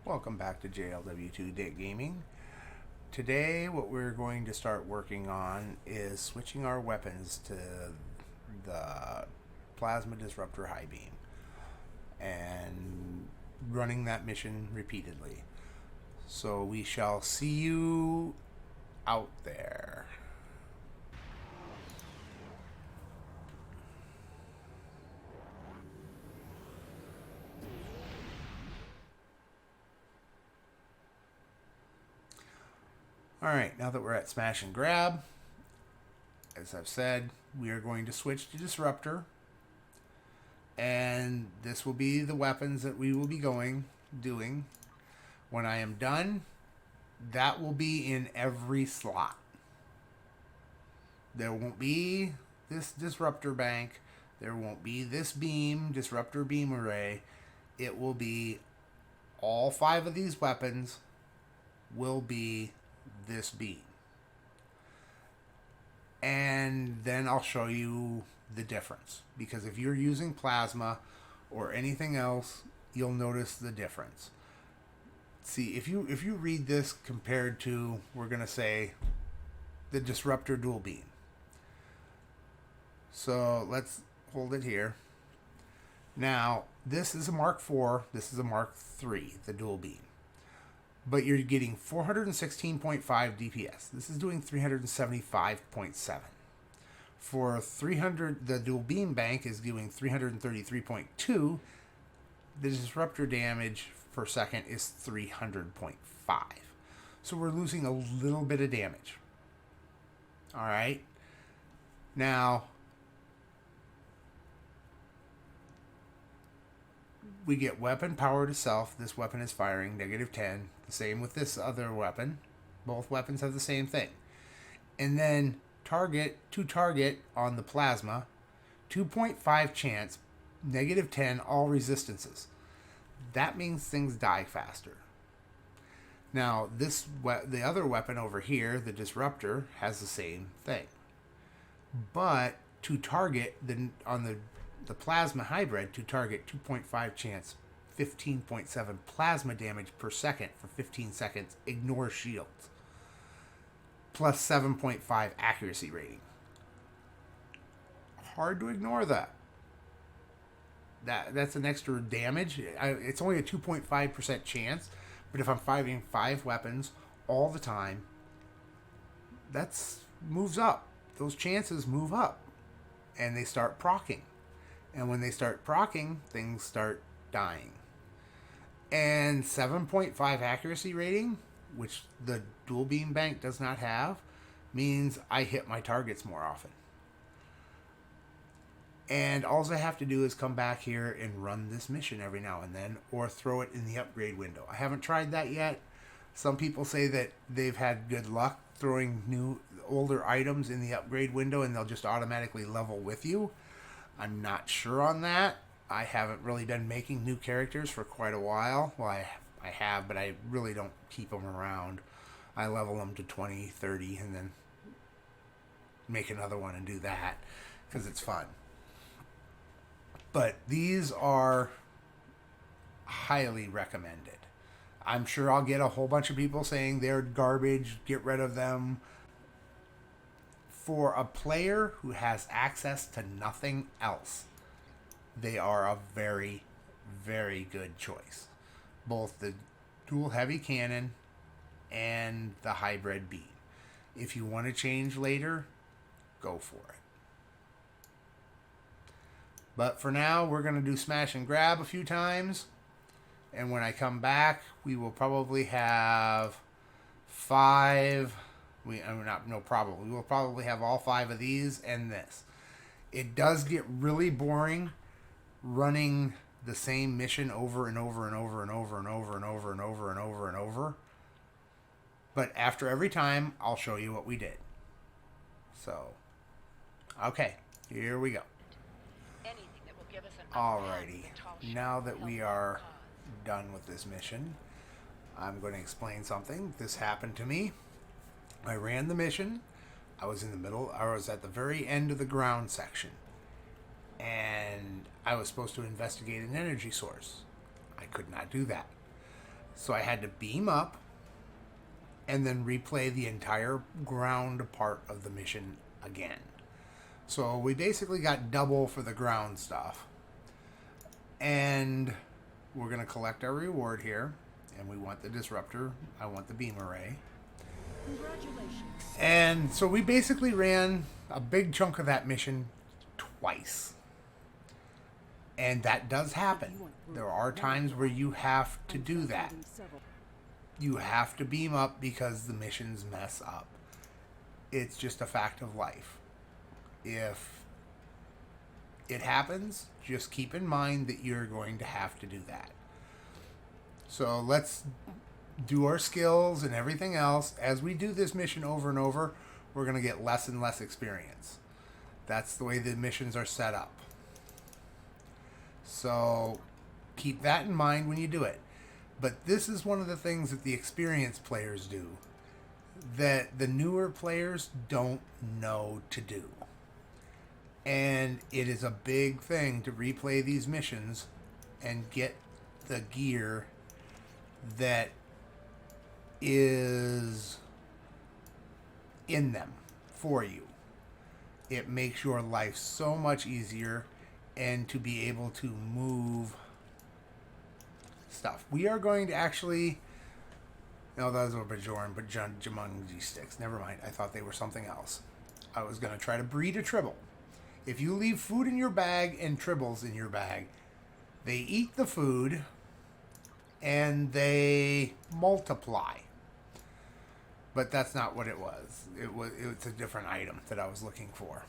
Welcome back to JLW2 Dick Gaming. Today what we're going to start working on is switching our weapons to the Plasma Disruptor High Beam and running that mission repeatedly. So we shall see you out there. Alright, now that we're at Smash and Grab, as I've said, we are going to switch to Disruptor. And this will be the weapons that we will be doing. When I am done, that will be in every slot. There won't be this Disruptor bank. There won't be this beam, Disruptor beam array. It will be all 5 of these weapons will be this beam. And then I'll show you the difference, because if you're using plasma or anything else, you'll notice the difference. See, if you read this compared to, we're going to say, the Disruptor dual beam. So let's hold it here. Now, this is a Mark IV, this is a Mark III, the dual beam. But you're getting 416.5 DPS. This is doing 375.7. For 300, the dual beam bank is doing 333.2. The disruptor damage per second is 300.5. So we're losing a little bit of damage. All right. Now, we get weapon power to self. This weapon is firing -10. The same with this other weapon. Both weapons have the same thing. And then target on the plasma, 2.5 chance, -10, all resistances. That means things die faster. Now, the other weapon over here, the Disruptor, has the same thing. But to target on the plasma hybrid, to target 2.5 chance, 15.7 plasma damage per second for 15 seconds, ignore shields, plus 7.5 accuracy rating. Hard to ignore that. That's an extra damage. It's only a 2.5% chance, but if I'm fighting 5 weapons all the time, that's moves up. Those chances move up, and they start proccing. And when they start proccing, things start dying. And 7.5 accuracy rating, which the dual beam bank does not have, means I hit my targets more often. And all I have to do is come back here and run this mission every now and then, or throw it in the upgrade window. I haven't tried that yet. Some people say that they've had good luck throwing older items in the upgrade window and they'll just automatically level with you. I'm not sure on that. I haven't really been making new characters for quite a while. Well, I have, but I really don't keep them around. I level them to 20, 30, and then make another one and do that, because it's fun. But these are highly recommended. I'm sure I'll get a whole bunch of people saying they're garbage, get rid of them. For a player who has access to nothing else, they are a very, very good choice. Both the dual heavy cannon and the hybrid beam. If you want to change later, go for it. But for now, we're going to do smash and grab a few times. And when I come back, we will probably have 5... We will probably have all 5 of these and this. It does get really boring running the same mission over and over and over and over and over and over and over and over and over. But after every time, I'll show you what we did. So, okay, here we go. Alrighty, now that we are done with this mission, I'm going to explain something. This happened to me. I ran the mission. I was at the very end of the ground section. And I was supposed to investigate an energy source. I could not do that. So I had to beam up and then replay the entire ground part of the mission again. So we basically got double for the ground stuff. And we're going to collect our reward here. And we want the disruptor. I want the beam array. Congratulations. And so we basically ran a big chunk of that mission twice. And that does happen. There are times where you have to do that. You have to beam up because the missions mess up. It's just a fact of life. If it happens, just keep in mind that you're going to have to do that. So let's do our skills and everything else. As we do this mission over and over, we're going to get less and less experience. That's the way the missions are set up. So keep that in mind when you do it. But this is one of the things that the experienced players do that the newer players don't know to do. And it is a big thing to replay these missions and get the gear that is in them for you. It makes your life so much easier, and to be able to move stuff. We are going to actually... No, those were Bajoran, but Jumanji sticks. Never mind. I thought they were something else. I was going to try to breed a tribble. If you leave food in your bag and tribbles in your bag, they eat the food and they multiply. But that's not what it was. It's a different item that I was looking for.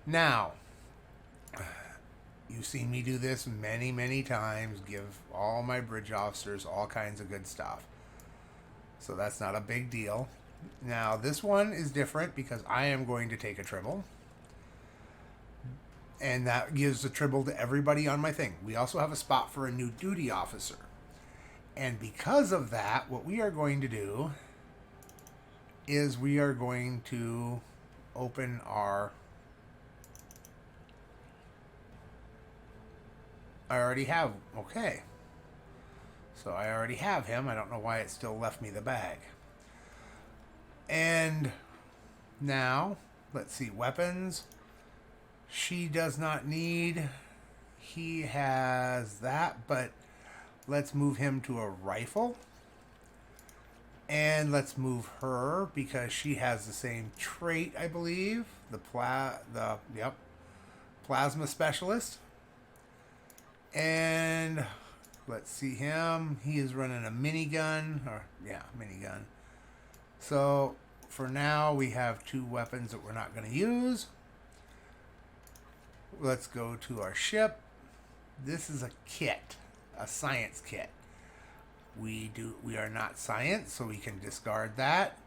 Now, you've seen me do this many, many times. Give all my bridge officers all kinds of good stuff. So that's not a big deal. Now, this one is different because I am going to take a tribble. And that gives a tribble to everybody on my thing. We also have a spot for a new duty officer. And because of that, what we are going to do is we are going to open our... I already have... Okay. So I already have him. I don't know why it still left me the bag. And now, let's see, weapons. She does not need... He has that, but let's move him to a rifle. And let's move her because she has the same trait, I believe. Plasma specialist. And let's see him. He is running a minigun. Minigun. So for now, we have two weapons that we're not going to use. Let's go to our ship. This is a kit, a science kit. We are not science, so we can discard that.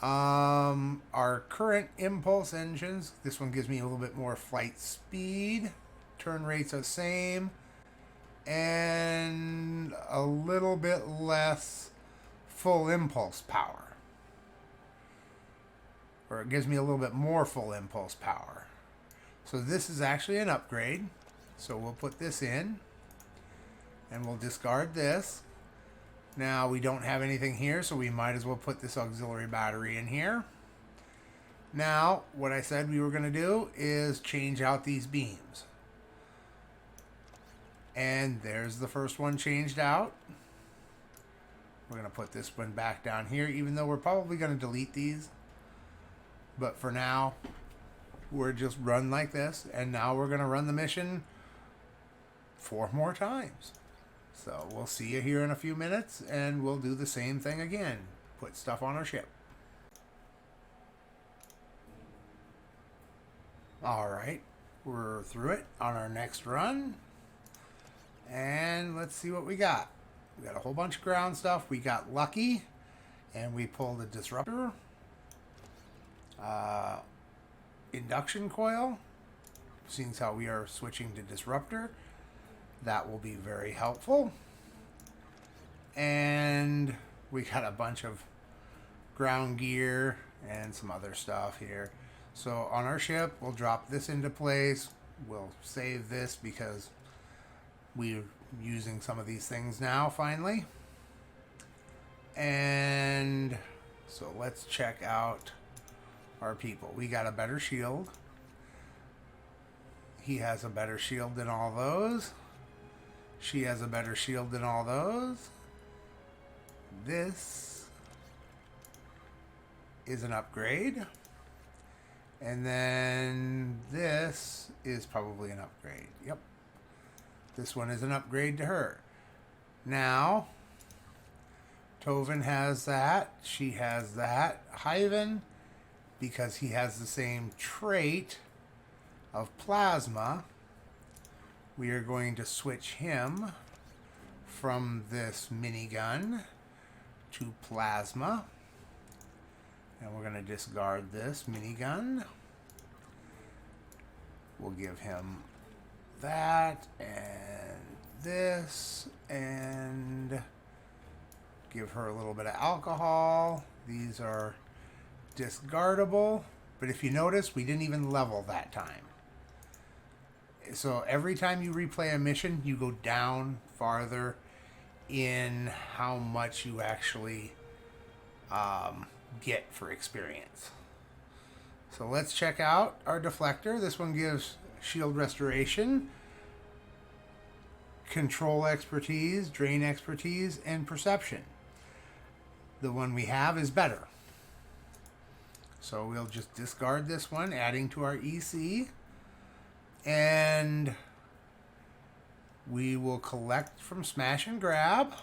Our current impulse engines, this one gives me a little bit more flight speed. Turn rates are the same. And a little bit less full impulse power. Or it gives me a little bit more full impulse power. So this is actually an upgrade. So we'll put this in. And we'll discard this. Now we don't have anything here, so we might as well put this auxiliary battery in here. Now, what I said we were going to do is change out these beams. And there's the first one changed out. We're going to put this one back down here, even though we're probably going to delete these. But for now, we're just run like this. And now we're going to run the mission 4 more times. So we'll see you here in a few minutes, and we'll do the same thing again. Put stuff on our ship. Alright, we're through it on our next run. And let's see what we got. We got a whole bunch of ground stuff. We got lucky, and we pulled a disruptor. Induction coil. Seeing how we are switching to disruptor. That will be very helpful. And we got a bunch of ground gear and some other stuff here. So on our ship, we'll drop this into place. We'll save this because we using some of these things now, finally. And so let's check out our people. We got a better shield. He has a better shield than all those. She has a better shield than all those. This is an upgrade. And then this is probably an upgrade. Yep. This one is an upgrade to her. Now, Tovin has that. She has that. Hyven, because he has the same trait of plasma, we are going to switch him from this minigun to plasma. And we're going to discard this minigun. We'll give him that and this and give her a little bit of alcohol. These are discardable, but if you notice, we didn't even level that time. So every time you replay a mission, you go down farther in how much you actually get for experience. So let's check out our deflector. This one gives shield restoration, control expertise, drain expertise, and perception. The one we have is better. So we'll just discard this one, adding to our EC. And we will collect from Smash and Grab.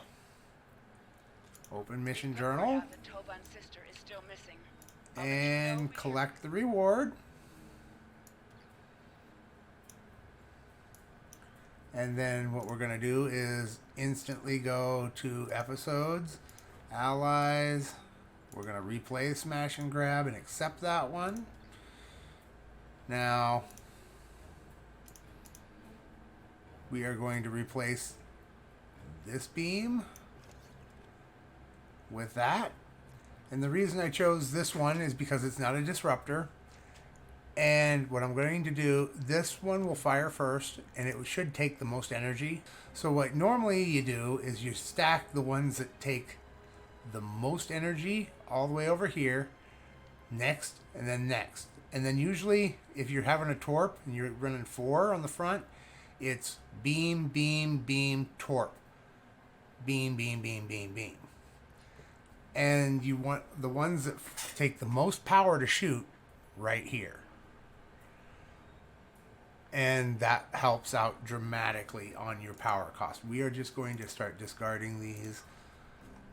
Open mission journal. And collect the reward. And then what we're going to do is instantly go to episodes, allies. We're going to replay Smash and Grab and accept that one. Now, we are going to replace this beam with that. And the reason I chose this one is because it's not a disruptor. And what I'm going to do, this one will fire first, and it should take the most energy. So what normally you do is you stack the ones that take the most energy all the way over here, next, and then next. And then usually, if you're having a torp and you're running 4 on the front, it's beam, beam, beam, torp. Beam, beam, beam, beam, beam. And you want the ones that take the most power to shoot right here. And that helps out dramatically on your power cost. We are just going to start discarding these.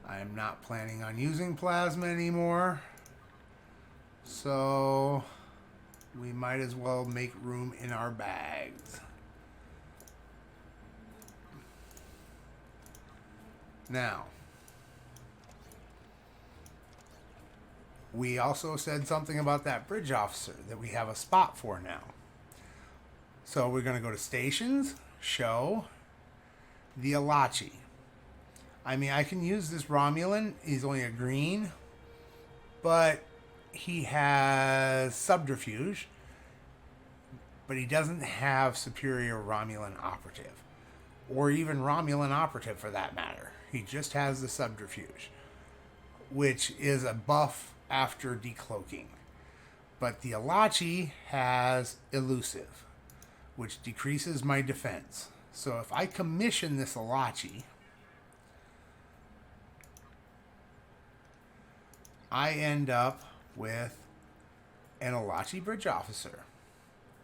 I am not planning on using plasma anymore. So we might as well make room in our bags. Now, we also said something about that bridge officer that we have a spot for now. So we're going to go to stations, show, the Alachi. I mean, I can use this Romulan. He's only a green, but he has subterfuge, but he doesn't have superior Romulan operative, or even Romulan operative for that matter. He just has the subterfuge, which is a buff after decloaking. But the Alachi has elusive, which decreases my defense. So if I commission this Alachi, I end up with an Alachi bridge officer.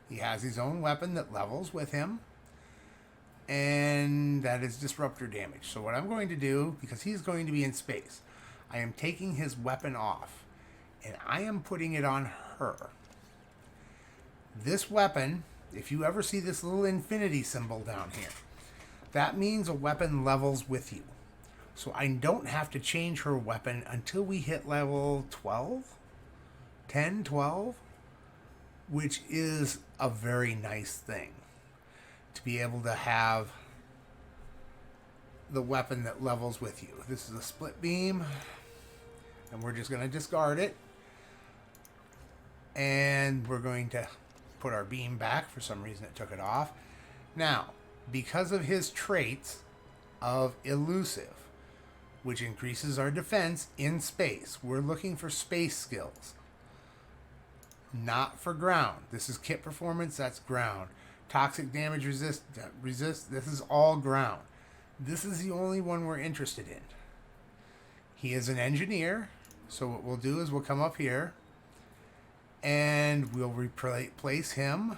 He has his own weapon that levels with him, and that is disruptor damage. So what I'm going to do, because he's going to be in space, I am taking his weapon off, and I am putting it on her. This weapon, if you ever see this little infinity symbol down here, that means a weapon levels with you. So I don't have to change her weapon until we hit level 12, 10, 12, which is a very nice thing. To be able to have the weapon that levels with you. This is a split beam, and we're just going to discard it. And we're going to put our beam back. For some reason it took it off. Now, because of his traits of elusive, which increases our defense in space. We're looking for space skills, not for ground. This is kit performance, that's ground. Toxic damage resist, this is all ground. This is the only one we're interested in. He is an engineer, so what we'll do is we'll come up here and we'll replace him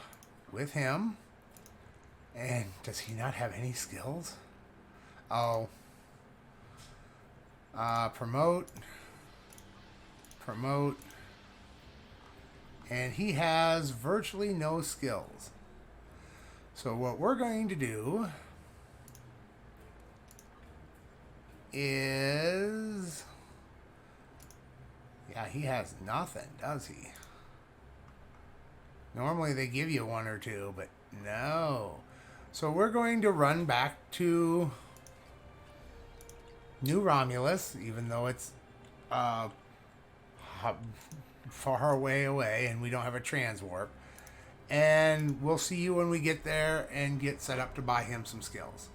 with him. And does he not have any skills? Oh. Promote. Promote. And he has virtually no skills. So what we're going to do is... Yeah, he has nothing, does he? Normally they give you one or two, but no. So we're going to run back to New Romulus, even though it's far away and we don't have a transwarp. And we'll see you when we get there and get set up to buy him some skills.